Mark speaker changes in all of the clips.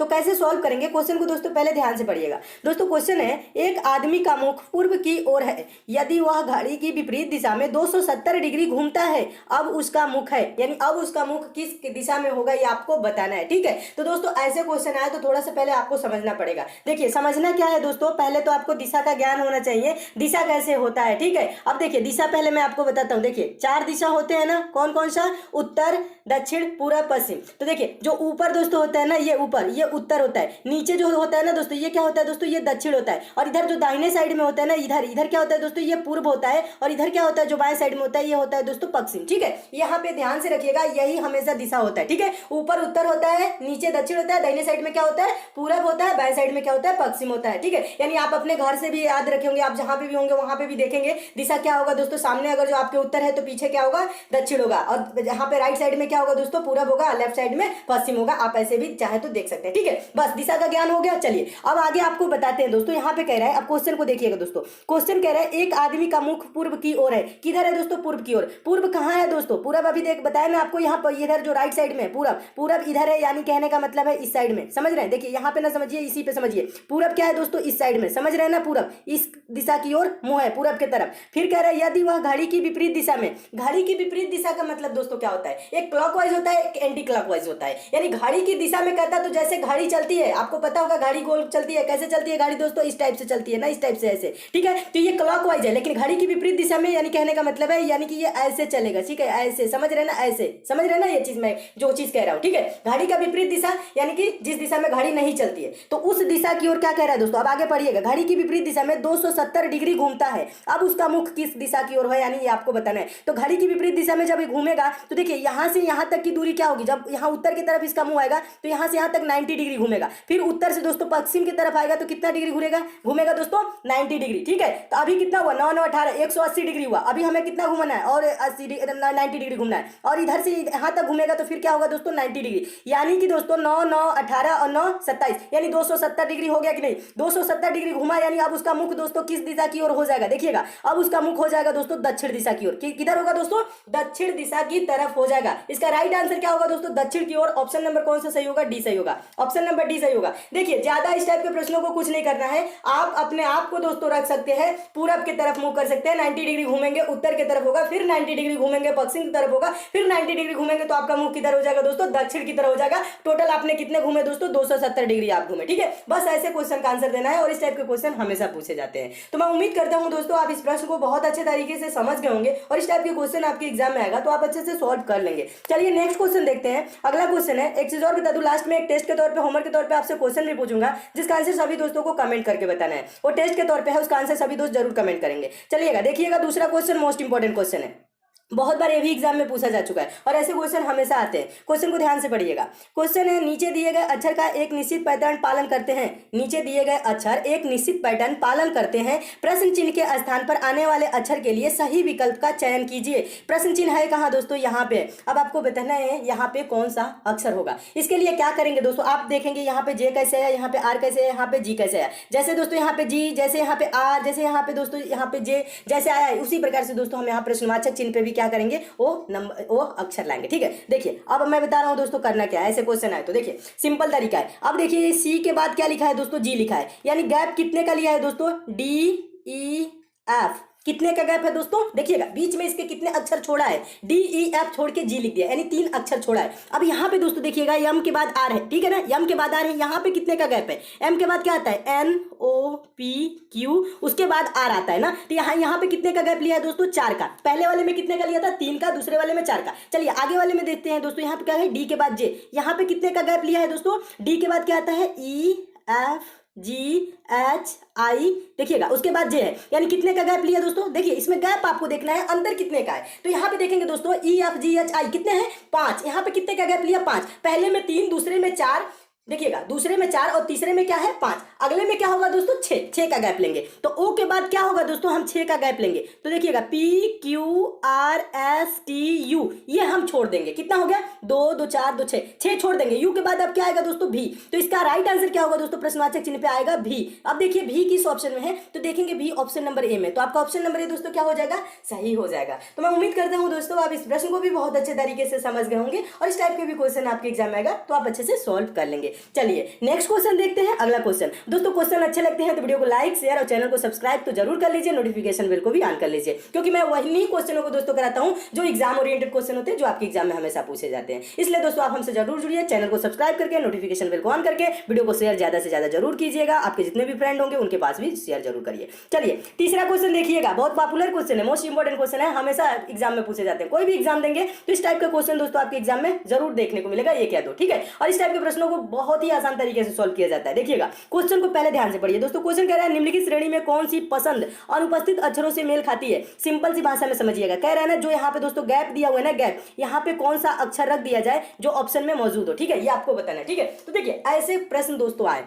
Speaker 1: तो कैसे सॉल्व करेंगे क्वेश्चन को दोस्तों, पहले ध्यान से पढ़िएगा। दोस्तों क्वेश्चन है, एक आदमी का मुख पूर्व की ओर है, यदि वह घड़ी की विपरीत दिशा में 270 डिग्री घूमता है, अब उसका मुख है, यानी अब उसका मुख किस दिशा में होगा ये आपको बताना है। ठीक है, तो दोस्तों ऐसे क्वेश्चन आए तो थोड़ा सा पहले आपको समझना पड़ेगा। देखिए समझना क्या है दोस्तों, पहले तो आपको दिशा का ज्ञान होना चाहिए, दिशा कैसे होता है। ठीक है, अब देखिए दिशा पहले मैं आपको बताता हूँ। देखिए 4 दिशा होते हैं ना, कौन कौन सा, उत्तर, दक्षिण, पूर्व, पश्चिम। तो देखिए जो ऊपर दोस्तों होता है ना, ये ऊपर, ये उत्तर होता है। नीचे जो होता है ना दोस्तों, ये क्या होता है दोस्तों, ये दक्षिण होता है। और इधर जो दाहिने साइड में होता है ना, इधर इधर क्या होता है दोस्तों, ये पूर्व होता है। और इधर क्या होता है, जो बाएं साइड में होता है, ये होता है दोस्तों पश्चिम। ठीक है, यहाँ पे ध्यान से रखिएगा, यही हमेशा दिशा होता है। ठीक है, ऊपर उत्तर होता है, नीचे दक्षिण होता है, दाहिने साइड में क्या होता है, पूरब होता है, बाएं साइड में क्या होता है, पश्चिम होता है। ठीक है, यानी आप अपने घर से भी याद रखे होंगे, आप जहां पे भी होंगे वहां पे भी देखेंगे दिशा क्या होगा दोस्तों, सामने अगर जो आपके उत्तर है तो पीछे क्या होगा, दक्षिण होगा। और यहाँ पे राइट साइड में क्या होगा दोस्तों, पूरब होगा, लेफ्ट साइड में पश्चिम होगा। आप ऐसे भी चाहे तो देख सकते हैं। ठीक है, बस दिशा का ज्ञान हो गया। चलिए अब आगे आपको बताते हैं दोस्तों। यहाँ पे कह रहा है, अब क्वेश्चन को देखिएगा दोस्तों, क्वेश्चन कह रहा है एक आदमी का मुख पूर्व की ओर है। किधर है दोस्तों, पूर्व की ओर। पूर्व कहाँ है दोस्तों, पूरब अभी देख बताया ना आपको, यहाँ पर इधर जो राइट साइड में पूरब, पूरब इधर है, यानी कहने का मतलब है इस साइड में। समझ रहे हैं, देखिए यहाँ पे ना समझिए, इसी पे समझिए। पूरब क्या है दोस्तों, इस साइड में, समझ रहे हैं ना, पूरब इस दिशा की ओर मुंह है, पूरब की तरफ। फिर कह रहा है यदि वह घड़ी की विपरीत दिशा में, घड़ी की विपरीत दिशा का मतलब दोस्तों क्या होता है, एक क्लॉकवाइज होता है, एक एंटी क्लॉकवाइज होता है। यानी घड़ी की दिशा में कहता है तो जैसे घड़ी चलती है, आपको पता होगा घड़ी गोल चलती है, कैसे चलती है घड़ी दोस्तों, इस टाइप से चलती है ना, इस टाइप से ऐसे। ठीक है, तो ये क्लॉकवाइज है, लेकिन घड़ी की विपरीत दिशा में, यानी कहने का मतलब है यानी कि ये ऐसे चलेगा। ठीक है, ऐसे, समझ रहे ना, ऐसे समझ रहे ना, ये चीज मैं जो चीज कह रहा हूँ। ठीक है, घड़ी का विपरीत दिशा यानी कि जिस दिशा में घड़ी नहीं चलती है, तो उस दिशा की ओर क्या कह रहा है दोस्तों, अब आगे पढ़िएगा। घड़ी की विपरीत दिशा में 270 डिग्री घूमता है, अब उसका मुख किस दिशा की ओर है, यानी ये आपको बताना है। तो घड़ी की विपरीत दिशा में जब ये घूमेगा तो देखिए यहां से यहां तक की दूरी क्या होगी, जब यहां उत्तर की तरफ इसका मुंह आएगा तो यहां से यहां तक 90 डिग्री घूमेगा। फिर उत्तर से दोस्तों पश्चिम की तरफ आएगा तो कितना डिग्री घूमेगा दोस्तों, 90 डिग्री। ठीक है, तो अभी कितना हुआ, 9 9 18, 180 डिग्री हुआ। अभी हमें कितना घूमना है, और 90 डिग्री घूमना है। और इधर से यहां तक घूमेगा तो फिर क्या होगा दोस्तों, 90 डिग्री। यानी कि दोस्तों 9 9 18 और 9 27, यानी 270 डिग्री हो गया कि नहीं, 270 डिग्री घुमा। यानी अब उसका मुख दोस्तों किस दिशा की ओर हो जाएगा, देखिएगा अब उसका मुख हो जाएगा दोस्तों दक्षिण दिशा की ओर। किधर होगा दोस्तों, दक्षिण दिशा की तरफ हो जाएगा। इसका राइट आंसर क्या होगा दोस्तों, दक्षिण की ओर। ऑप्शन नंबर कौन सा सही होगा, डी सही होगा, ऑप्शन नंबर डी सही होगा। देखिए ज्यादा इस टाइप के प्रश्नों को कुछ नहीं करना है, आप अपने आप को दोस्तों रख सकते हैं, पूरब की तरफ मुंह कर सकते हैं, 90 डिग्री घूमेंगे उत्तर की तरफ होगा, फिर 90 डिग्री घूमेंगे पश्चिम की तरफ होगा, फिर 90 डिग्री घूमेंगे तो आपका मुंह किधर हो जाएगा दोस्तों, दक्षिण की तरफ हो जाएगा। टोटल आपने कितने घूमे दोस्तों, 270 डिग्री आप घूमे। ठीक है, बस ऐसे क्वेश्चन का आंसर देना है, और इस टाइप के क्वेश्चन हमेशा पूछे जाते हैं। तो मैं उम्मीद करता हूं दोस्तों आप इस प्रश्न को बहुत अच्छे तरीके से समझ गए होंगे, और इस टाइप के क्वेश्चन आपके एग्जाम में आएगा तो आप अच्छे से सॉल्व कर लेंगे। चलिए नेक्स्ट क्वेश्चन देखते हैं। अगला क्वेश्चन है, एक चीज और बता दूं, लास्ट में एक टेस्ट के तौर पे, होमवर्क के तौर पे आपसे क्वेश्चन भी पूछूंगा, जिसका आंसर सभी दोस्तों को कमेंट करके बताना है। वो टेस्ट के तौर पे है, उसका आंसर सभी दोस्त जरूर कमेंट करेंगे। चलिएगा देखिएगा, दूसरा क्वेश्चन मोस्ट इंपॉर्टेंट क्वेश्चन है, बहुत बार ये भी एग्जाम में पूछा जा चुका है, और ऐसे क्वेश्चन हमेशा आते हैं। क्वेश्चन को ध्यान से पढ़िएगा। क्वेश्चन है, नीचे दिए गए अक्षर का एक निश्चित पैटर्न पालन करते हैं, नीचे दिए गए अक्षर एक निश्चित पैटर्न पालन करते हैं, प्रश्न चिन्ह के स्थान पर आने वाले अक्षर के लिए सही विकल्प का चयन कीजिए। प्रश्न चिन्ह है कहाँ दोस्तों, यहाँ पे। अब आपको बताना है यहाँ पे कौन सा अक्षर होगा। इसके लिए क्या करेंगे दोस्तों, आप देखेंगे यहाँ पे जे कैसे है, यहाँ पे आर कैसे है, यहाँ पे जी कैसे है। जैसे दोस्तों यहाँ पे जी, जैसे यहाँ पे आर, जैसे यहाँ पे दोस्तों यहाँ पे जे जैसे आया है, उसी प्रकार से दोस्तों हम यहाँ प्रश्नवाचक चिन्ह पे भी क्या करेंगे, वो अक्षर लाएंगे। ठीक है, देखिए अब मैं बता रहा हूं दोस्तों करना क्या है। ऐसे क्वेश्चन आए तो देखिए सिंपल तरीका है। अब देखिए सी के बाद क्या लिखा है दोस्तों, जी लिखा है, यानी गैप कितने का लिया है दोस्तों, डी ई एफ। कितने का गैप है दोस्तों, देखिएगा बीच में इसके कितने अक्षर छोड़ा है, डी ई एफ छोड़ के जी लिख दिया, यानी 3 अक्षर छोड़ा है। अब यहाँ पे दोस्तों देखिएगा एम के बाद आर है, ठीक है ना, एम के बाद आर है, यहाँ पे कितने का गैप है, एम के बाद क्या आता है, एन ओ पी क्यू, उसके बाद आर आता है ना, तो यहाँ पे कितने का गैप लिया है दोस्तों, 4 का। पहले वाले में कितने का लिया था, 3 का, दूसरे वाले में 4 का। चलिए आगे वाले में देखते हैं दोस्तों, यहाँ पे क्या है, डी के बाद जे, यहाँ पे कितने का गैप लिया है दोस्तों, डी के बाद क्या आता है, E F G H I, देखिएगा उसके बाद जे है, यानी कितने का गैप लिया दोस्तों। देखिए इसमें गैप आपको देखना है अंतर कितने का है, तो यहाँ पे देखेंगे दोस्तों E F G H I कितने हैं, 5। यहाँ पे कितने का गैप लिया, 5। पहले में 3, दूसरे में 4, देखिएगा दूसरे में 4 और तीसरे में क्या है 5। अगले में क्या होगा दोस्तों 6 का गैप लेंगे, तो ओ के बाद क्या होगा दोस्तों, हम 6 का गैप लेंगे, तो देखिएगा P Q R S T U, ये हम छोड़ देंगे। कितना हो गया, 2 2 4 2 6 छोड़ देंगे। यू के बाद अब क्या आएगा दोस्तों, भी। तो इसका राइट आंसर क्या होगा दोस्तों, प्रश्नवाचक चिन्ह पे आएगा भी। अब देखिए भी किस ऑप्शन में है, तो देखेंगे भी ऑप्शन नंबर ए में, तो आपका ऑप्शन नंबर ए दोस्तों क्या हो जाएगा, सही हो जाएगा। तो मैं उम्मीद करता हूँ दोस्तों आप इस प्रश्न को भी बहुत अच्छे तरीके से समझ गए होंगे, और इस टाइप के भी क्वेश्चन आपके एग्जाम में आएगा तो आप अच्छे से सॉल्व कर लेंगे। करेंगे। चलिए नेक्स्ट क्वेश्चन देखते हैं। अगला क्वेश्चन दोस्तों, क्वेश्चन अच्छे लगते हैं तो वीडियो को लाइक शेयर और चैनल को सब्सक्राइब तो जरूर कर लीजिए, नोटिफिकेशन बेल को भी ऑन कर लीजिए, क्योंकि मैं वही क्वेश्चनों को दोस्तों कराता हूं जो एग्जाम ओरिएंटेड क्वेश्चन होते हैं, जो आपके एग्जाम में हमेशा पूछे जाते हैं। इसलिए दोस्तों आप हमसे जरूर जुड़िए, चैनल को सब्सक्राइब करके नोटिफिकेशन बेल को ऑन करके वीडियो को शेयर ज्यादा से ज्यादा जरूर कीजिएगा। आपके जितने भी फ्रेंड होंगे उनके पास भी शेयर जरूर करिए। चलिए तीसरा क्वेश्चन देखिएगा, बहुत पॉपुलर क्वेश्चन है, मोस्ट इंपोर्टेंट क्वेश्चन है, हमेशा एग्जाम में पूछे जाते हैं। कोई भी एग्जाम देंगे तो इस टाइप का क्वेश्चन दोस्तों आपके एग्जाम में जरूर देखने को मिलेगा, एक या दो, ठीक है। और इस टाइप के प्रश्नों को बहुत ही आसान तरीके से सॉल्व किया जाता है। देखिएगा क्वेश्चन को पहले ध्यान से पढ़िए दोस्तों। क्वेश्चन कह रहा है निम्नलिखित श्रेणी में कौन सी पसंद अनुपस्थित अक्षरों से मेल खाती है। सिंपल सी भाषा में समझिएगा, कह रहा है ना जो यहाँ पे दोस्तों गैप दिया हुआ है ना, गैप, यहाँ पे कौन सा अक्षर रख दिया जाए जो ऑप्शन में मौजूद हो, ठीक है, ये आपको बताना है, ठीक है। तो देखिए ऐसे प्रश्न दोस्तों आए,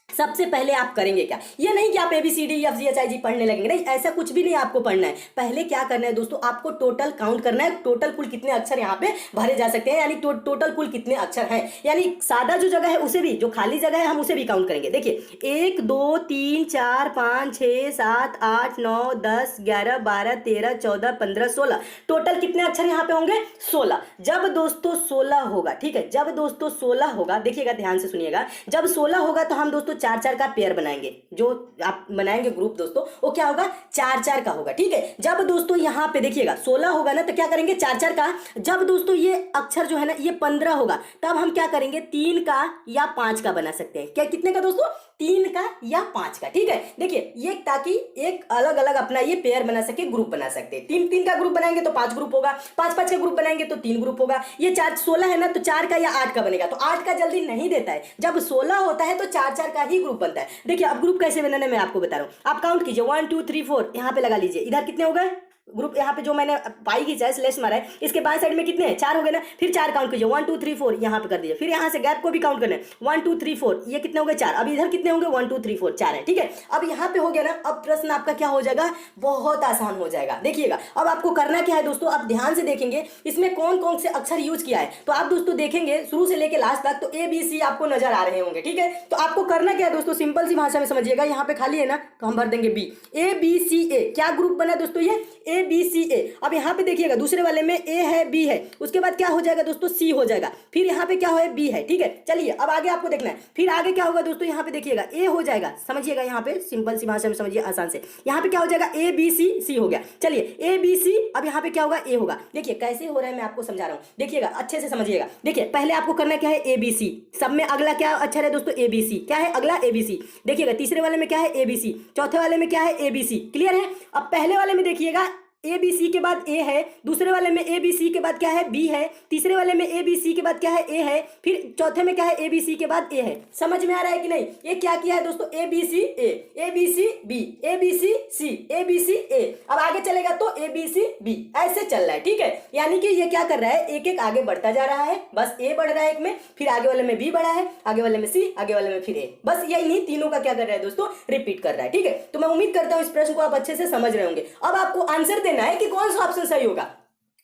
Speaker 1: सबसे पहले आप करेंगे क्या, ये नहीं कि आप ABCDEFGHIG पढ़ने लगेंगे, नहीं, ऐसा कुछ भी नहीं आपको पढ़ना है। पहले क्या करना है दोस्तों, आपको टोटल काउंट करना है, टोटल कुल कितने अक्षर यहाँ पे भरे जा सकते हैं, यानी टोटल कुल कितने अक्षर हैं, यानी सादा जो जगह है उसे भी, जो खाली जगह है हम उसे भी काउंट करेंगे। देखिए 1 2 3 4 5 6 7 8 9 10 11 12 13 14 15 16, टोटल कितने अक्षर यहाँ पे होंगे, 16। जब दोस्तों 16 होगा, ठीक है, जब दोस्तों 16 होगा, देखिएगा ध्यान से सुनिएगा, जब 16 होगा तो हम दोस्तों 4-4 का पेयर बनाएंगे, जो आप बनाएंगे ग्रुप दोस्तों वो क्या होगा, 4-4 का होगा, ठीक है। जब दोस्तों यहाँ पे देखिएगा 16 होगा ना तो क्या करेंगे, 4-4 का। जब दोस्तों ये अक्षर जो है ना ये 15 होगा तब हम क्या करेंगे, 3 का या 5 का बना सकते हैं। क्या कितने का दोस्तों, 3 का या 5 का, ठीक है। देखिए ये ताकि एक अलग अलग अपना ये पेयर बना सके, ग्रुप बना सकते हैं। 3-3 का ग्रुप बनाएंगे तो 5 ग्रुप होगा, 5-5 का ग्रुप बनाएंगे तो 3 ग्रुप होगा। ये 16 है ना तो 4 का या 8 का बनेगा, तो 8 का जल्दी नहीं देता है। जब 16 होता है तो 4-4 का ही ग्रुप बनता है। देखिए अब ग्रुप कैसे बनाना है मैं आपको बता रहा हूं, आप काउंट कीजिए 1 2 3 4, यहाँ पे लगा लीजिए, इधर कितने हो गए ग्रुप, यहाँ पे जो मैंने पाई की चाहे स्लेश मारा है, इसके बाएं साइड में कितने हैं, 4 हो गए ना, फिर 4 काउंट कीजिए 1 2 3 4, यहाँ पे कर दीजिए। फिर यहाँ से गैप को भी काउंट करना है 1 2 3 4, ये कितने हो गए, 4। अब इधर कितने होंगे 1 2 3 4, 4 है, ठीक है। अब यहाँ पे हो गया ना, अब प्रश्न आपका क्या हो जाएगा, बहुत आसान हो जाएगा। देखिएगा अब आपको करना क्या है दोस्तों, आप ध्यान से देखेंगे इसमें कौन कौन से अक्षर यूज किया है, तो आप दोस्तों देखेंगे शुरू से लेके लास्ट तक तो ABC आपको नजर आ रहे होंगे, ठीक है। तो आपको करना क्या है दोस्तों, सिंपल सी भाषा में समझिएगा, यहाँ पे खाली है ना तो हम भर देंगे B, ABCA, क्या ग्रुप बना दोस्तों ये ABCA। अब यहाँ पे देखिएगा दूसरे वाले में A है B है, उसके बाद क्या हो जाएगा दोस्तों C हो जाएगा, फिर यहाँ पे क्या है B है, ठीक है। चलिए अब आगे आपको देखना है, फिर आगे क्या होगा दोस्तों, यहाँ पे देखिएगा A हो जाएगा, समझिएगा यहाँ पे सिंपल सी भाषा में समझिए आसान से, यहाँ पे क्या हो जाएगा ABC हो गया। चलिए ABC, अब यहाँ पे क्या होगा A होगा। देखिए कैसे हो रहा है मैं आपको समझा रहा हूँ, देखिएगा अच्छे से समझिएगा। देखिए पहले आपको करना क्या है, ABC, सब में अगला क्या अक्षर है दोस्तों, ABC, क्या है अगला ABC। देखिएगा तीसरे वाले में क्या है ABC, चौथे वाले में क्या है ABC, क्लियर है। अब पहले वाले में देखिएगा ABC के बाद A है, दूसरे वाले में ABC के बाद क्या है B है, तीसरे वाले में ABC के बाद क्या है A है, फिर चौथे में क्या है ABC के बाद A है। समझ में आ रहा है कि नहीं, ये क्या किया है दोस्तों, ABCA, ABCB, ABCC, ABCA। अब आगे चलेगा तो ABCB, ऐसे चल रहा है, ठीक है। यानी कि ये क्या कर रहा है, एक एक आगे बढ़ता जा रहा है, बस A बढ़ रहा है एक में, फिर आगे वाले में B बढ़ा है, आगे वाले में C, आगे वाले में फिर A, बस यही नहीं, तीनों का क्या कर रहा है दोस्तों, रिपीट कर रहा है, ठीक है। तो मैं उम्मीद करता हूं इस प्रश्न को आप अच्छे से समझ रहे होंगे। अब आपको आंसर देना है कि कौन सा ऑप्शन सही होगा।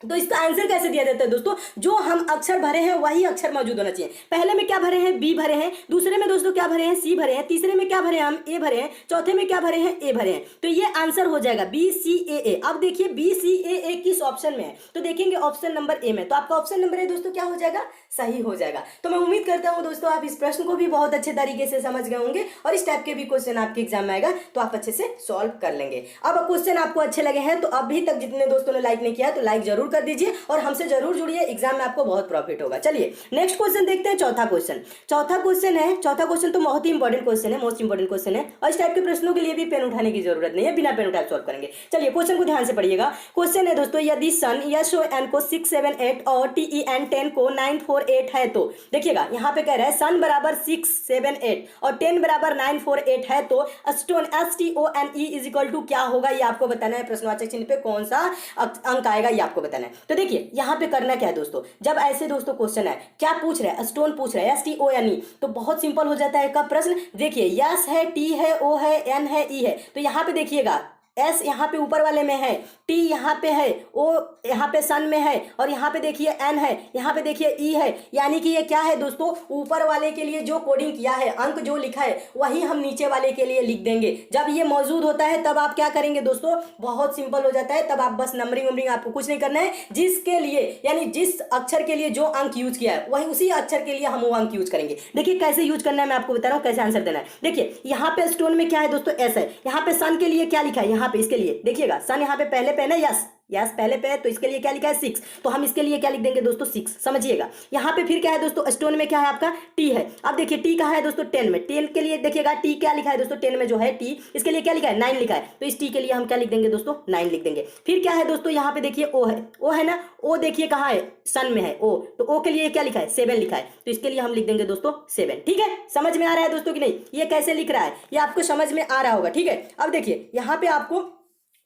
Speaker 1: तो इसका आंसर कैसे दिया जाता है दोस्तों, जो हम अक्षर भरे हैं वही अक्षर मौजूद होना चाहिए। पहले में क्या भरे हैं, B भरे हैं, दूसरे में दोस्तों क्या भरे हैं, C भरे हैं, तीसरे में क्या भरे हैं हम, A भरे हैं, चौथे में क्या भरे हैं, A भरे हैं। तो ये आंसर हो जाएगा BCAA। अब देखिए BCAA किस ऑप्शन में है, तो देखेंगे ऑप्शन नंबर A में, तो आपका ऑप्शन नंबर A दोस्तों क्या हो जाएगा, सही हो जाएगा। तो मैं उम्मीद करता हूं दोस्तों आप इस प्रश्न को भी बहुत अच्छे तरीके से समझ गए होंगे, और इस टाइप के भी क्वेश्चन आपके एग्जाम में आएगा तो आप अच्छे से सॉल्व कर लेंगे। अब क्वेश्चन आपको अच्छे लगे हैं तो अभी तक जितने दोस्तों ने लाइक नहीं किया है तो लाइक जरूर कर दीजिए, और हमसे जरूर जुड़िए, एग्जाम में आपको बहुत प्रॉफिट होगा। चलिए नेक्स्ट क्वेश्चन देखते हैं, चौथा क्वेश्चन। चौथा क्वेश्चन तो बहुत ही इंपॉर्टेंट क्वेश्चन है, मोस्ट इंपॉर्टेंट क्वेश्चन है, और इस टाइप के प्रश्नों के लिए भी पेन उठाने की जरूरत नहीं है, बिना पेन उठाए सॉल्व करेंगे। चलिए क्वेश्चन को ध्यान से पढ़िएगा। क्वेश्चन है दोस्तों, यदि सन यश और एन को 6 7 8 और TEN 10 को 9 4 8 है तो, देखिएगा यहाँ पे कह रहा है सन बराबर 6 7 8 और 10 बराबर 9 4 8 है तो stone STONE is equal to क्या होगा, ये आपको बताना है। प्रश्नवाचक चिन्ह पे कौन सा अंक आएगा ये आपको बताना है। तो देखिए यहाँ पे करना क्या है दोस्तों, जब ऐसे दोस्तों क्वेश्चन है, क्या पूछ रहा है, स्टोन पूछ रहा है, STONE, तो बहुत सिंपल हो जाता है का प्रश्न। देखिए यस है, T है, O है, N है, E है, तो यहाँ पे देखिएगा एस यहाँ पे ऊपर वाले में है, टी यहाँ पे है, ओ यहाँ पे सन में है, और यहाँ पे देखिए एन है, यहाँ पे देखिए ई है। यानी कि ये क्या है दोस्तों, ऊपर वाले के लिए जो कोडिंग किया है, अंक जो लिखा है, वही हम नीचे वाले के लिए लिख देंगे। जब ये मौजूद होता है तब आप क्या करेंगे दोस्तों, बहुत सिंपल हो जाता है। तब आप बस नंबरिंग वंबरिंग आपको कुछ नहीं करना है, जिसके लिए यानी जिस अक्षर के लिए जो अंक यूज किया है वही उसी अक्षर के लिए हम वो अंक यूज करेंगे। देखिए कैसे यूज करना है, मैं आपको बता रहा हूँ कैसे आंसर देना है। देखिए यहाँ पे स्टोन में क्या है दोस्तों, एस है। यहाँ पे सन के लिए क्या लिखा है, यहाँ पे इसके लिए देखिएगा सन यहाँ पे पहले पे है ना, यस यस पहले पे है, तो इसके लिए क्या लिखा है 6, तो हम इसके लिए क्या लिख देंगे दोस्तों 6, समझिएगा। यहाँ पे फिर क्या है दोस्तों, स्टोन में क्या है आपका टी है। अब देखिए टी कहाँ है दोस्तों, 10 में। 10 के लिए देखिएगा टी क्या लिखा है दोस्तों, 10 में जो है टी, इसके लिए क्या लिखा है 9 लिखा है, तो इस टी के लिए हम क्या लिख देंगे दोस्तों 9 लिख देंगे। फिर क्या है दोस्तों, यहाँ पे देखिए ओ है, ओ है ना, ओ देखिए कहाँ है, सन में है ओ, तो ओ के लिए क्या लिखा है 7 लिखा है, तो इसके लिए हम लिख देंगे दोस्तों 7। ठीक है, समझ में आ रहा है दोस्तों कि नहीं, ये कैसे लिख रहा है ये आपको समझ में आ रहा होगा। ठीक है, अब देखिए यहाँ पे आपको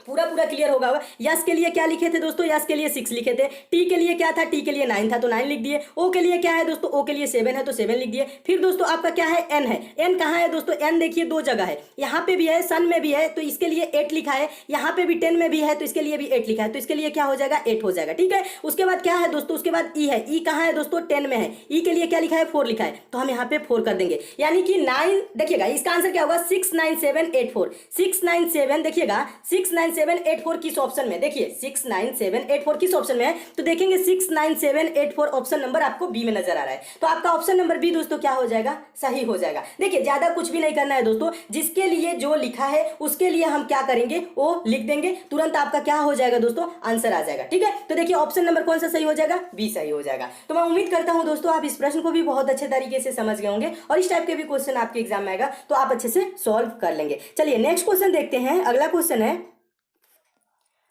Speaker 1: पूरा क्लियर होगा। यस के लिए क्या लिखे थे दोस्तों, यस के लिए 6 लिखे थे। टी के लिए क्या था, टी के लिए 9 था तो 9 लिख दिए। ओ के लिए क्या है दोस्तों, ओ के लिए 7 है तो 7 लिख दिए। फिर दोस्तों आपका क्या है, एन है। एन कहाँ है दोस्तों, एन देखिए दो जगह है, यहाँ पे भी है, सन में भी है, तो इसके लिए 8 लिखा है। यहाँ पे भी 10 में भी है, तो इसके लिए भी 8 लिखा है, तो इसके लिए क्या हो जाएगा 8 हो जाएगा। ठीक है, उसके बाद क्या है दोस्तों, उसके बाद ई है। ई कहाँ है दोस्तों, 10 में है, ई के लिए क्या लिखा है 4 लिखा है, तो हम यहाँ पे 4 कर देंगे। यानी कि 9, देखिएगा इसका आंसर क्या होगा 69784, 697 देखिएगा 69784 किस ऑप्शन में, देखिए 69784 किस ऑप्शन में है, तो देखेंगे 69784 ऑप्शन नंबर आपको बी में नजर आ रहा है, तो आपका ऑप्शन नंबर बी दोस्तों क्या हो जाएगा, सही हो जाएगा। देखिए ज्यादा कुछ भी नहीं करना है दोस्तों, जिसके लिए जो लिखा है उसके लिए हम क्या करेंगे वो लिख देंगे, तुरंत आपका क्या हो जाएगा दोस्तों आंसर आ जाएगा। ठीक है, तो देखिए ऑप्शन नंबर कौन सा सही हो जाएगा, बी सही हो जाएगा। तो मैं उम्मीद करता हूं दोस्तों आप इस प्रश्न को भी बहुत अच्छे तरीके से समझ गए होंगे, और इस टाइप के भी क्वेश्चन आपके एग्जाम में आएगा तो आप अच्छे से सॉल्व कर लेंगे। चलिए नेक्स्ट क्वेश्चन देखते हैं। अगला क्वेश्चन है,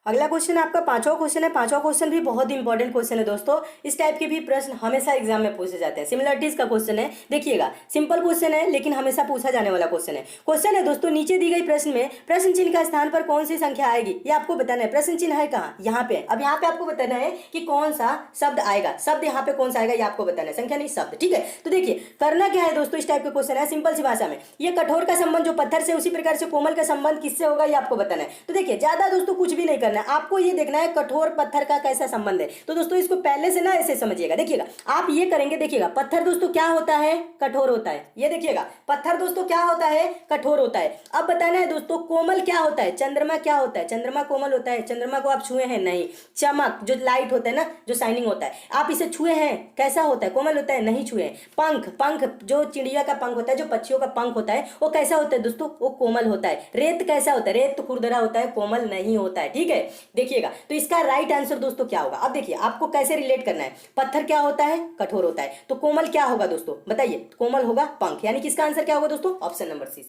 Speaker 1: अगला क्वेश्चन आपका पांचवा क्वेश्चन है। पांचवा क्वेश्चन भी बहुत इंपॉर्टेंट क्वेश्चन है दोस्तों, इस टाइप के भी प्रश्न हमेशा एग्जाम में पूछे जाते हैं। सिमिलरिटीज का क्वेश्चन है, देखिएगा सिंपल क्वेश्चन है लेकिन हमेशा पूछा जाने वाला क्वेश्चन है। क्वेश्चन है दोस्तों, नीचे दी गई प्रश्न में प्रश्न चिन्ह का स्थान पर कौन सी संख्या आएगी, ये आपको बताना है। प्रश्न चिन्ह है कहाँ, यहाँ पे। अब यहाँ पे आपको बताना है कि कौन सा शब्द आएगा, शब्द यहाँ पे कौन सा आएगा ये आपको बताना है, संख्या नहीं शब्द। ठीक है, तो देखिए करना क्या है दोस्तों, इस टाइप के क्वेश्चन है सिंपल सी भाषा में। ये कठोर का संबंध जो पत्थर से, उसी प्रकार से कोमल का संबंध किससे होगा ये आपको बताना है। तो देखिए ज्यादा दोस्तों कुछ भी नहीं करना है, आपको ये देखना है कठोर पत्थर का कैसा संबंध है। तो दोस्तों इसको पहले से ना ऐसे समझिएगा, देखिएगा आप ये करेंगे, देखिएगा पत्थर दोस्तों क्या होता है, कठोर होता है। ये देखिएगा पत्थर दोस्तों क्या होता है, कठोर होता है। अब बताना है दोस्तों कोमल क्या होता है, चंद्रमा क्या होता है, चंद्रमा कोमल होता है। चंद्रमा को आप छुए हैं नहीं, चमक जो लाइट होता है ना, जो शाइनिंग होता है, आप इसे छुए हैं, कैसा होता है, कोमल होता है, नहीं छुए हैं। पंख, पंख जो चिड़िया का पंख होता है, जो पक्षियों का पंख होता है, वो कैसा होता है दोस्तों, वो कोमल होता है। रेत कैसा होता है, रेत तो खुरदरा होता है, कोमल नहीं होता है। ठीक है, देखिएगा तो इसका राइट आंसर दोस्तों क्या होगा। अब देखिए आपको कैसे रिलेट करना है, पत्थर क्या होता है, कठोर होता है, तो कोमल क्या होगा दोस्तों बताइए, कोमल होगा पंख, यानी कि इसका आंसर क्या होगा दोस्तों, ऑप्शन नंबर सी।